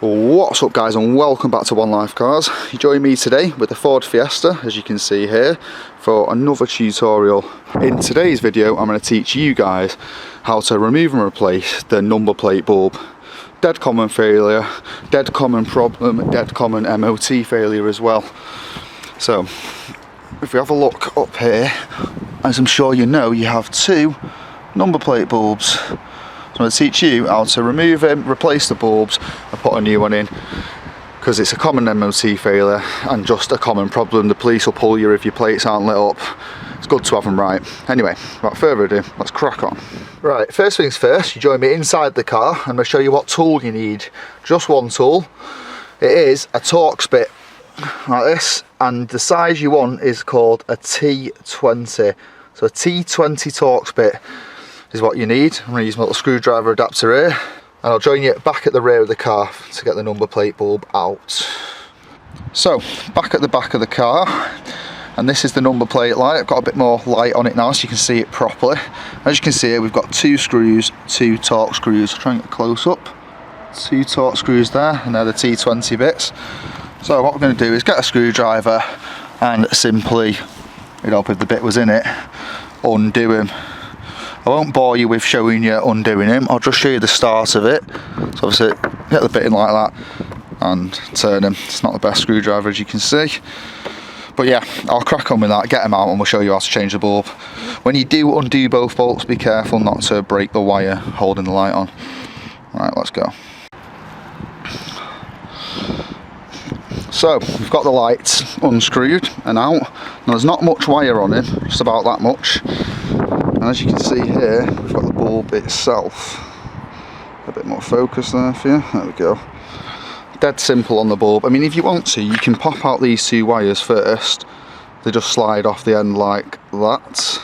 What's up guys, and welcome back to One Life Cars. You join me today with the Ford Fiesta, as you can see here, for another tutorial. In today's video I'm going to teach you guys how to remove and replace the number plate bulb. Dead common failure, dead common problem, dead common MOT failure as well. So if we have a look up here, as I'm sure you know, you have two number plate bulbs. So I'm going to teach you how to remove them, replace the bulbs and put a new one in, because it's a common MOT failure and just a common problem. The police will pull you if your plates aren't lit up. It's good to have them right. Anyway, without further ado, let's crack on. Right, first things first, you join me inside the car. I'm going to show you what tool you need. Just one tool. It is a Torx bit like this, and the size you want is called a T20. So a T20 Torx bit is what you need. I'm going to use my little screwdriver adapter here, and I'll join you back at the rear of the car to get the number plate bulb out. So back at the back of the car, and this is the number plate light. I've got a bit more light on it now so you can see it properly. As you can see here, we've got two screws, two Torx screws. I'll try and get close up. Two Torx screws there, and they're the T20 bits. So what we're going to do is get a screwdriver and simply, if the bit was in it, undo him. I won't bore you with showing you undoing him, I'll just show you the start of it. So obviously get the bit in like that and turn him. It's not the best screwdriver, as you can see, but yeah, I'll crack on with that, get him out, and we'll show you how to change the bulb. When you do undo both bolts, be careful not to break the wire holding the light on. Right, let's go. So we've got the lights unscrewed and out. Now there's not much wire on him, just about that much. And as you can see here, we've got the bulb itself. A bit more focus there for you. There we go. Dead simple on the bulb. I mean, if you want to, you can pop out these two wires first. They just slide off the end like that.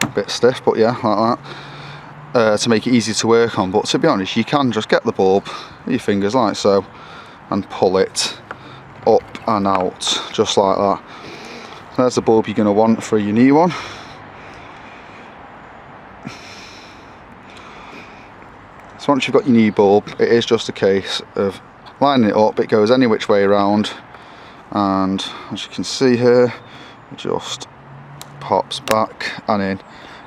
A bit stiff, but yeah, like that. To make it easy to work on. But to be honest, you can just get the bulb with your fingers like so and pull it up and out, just like that. There's the bulb you're going to want for your new one. So once you've got your new bulb, it is just a case of lining it up. It goes any which way around, and as you can see here, it just pops back and in,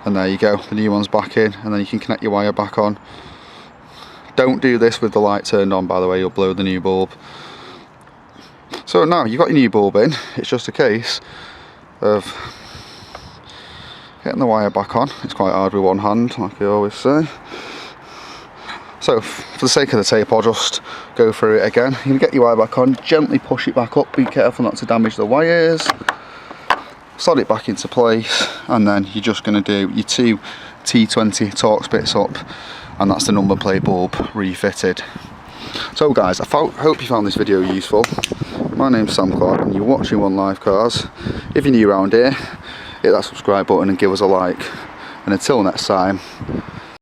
and there you go, the new one's back in, and then you can connect your wire back on. Don't do this with the light turned on, by the way, you'll blow the new bulb. So now you've got your new bulb in, it's just a case of getting the wire back on. It's quite hard with one hand, like I always say. So for the sake of the tape, I'll just go through it again. You're going to get your wire back on, gently push it back up, be careful not to damage the wires, slide it back into place, and then you're just going to do your two T20 Torx bits up, and that's the number plate bulb refitted. So guys, I hope you found this video useful. My name's Sam Clark and you're watching One Life Cars. If you're new around here, hit that subscribe button and give us a like. And until next time,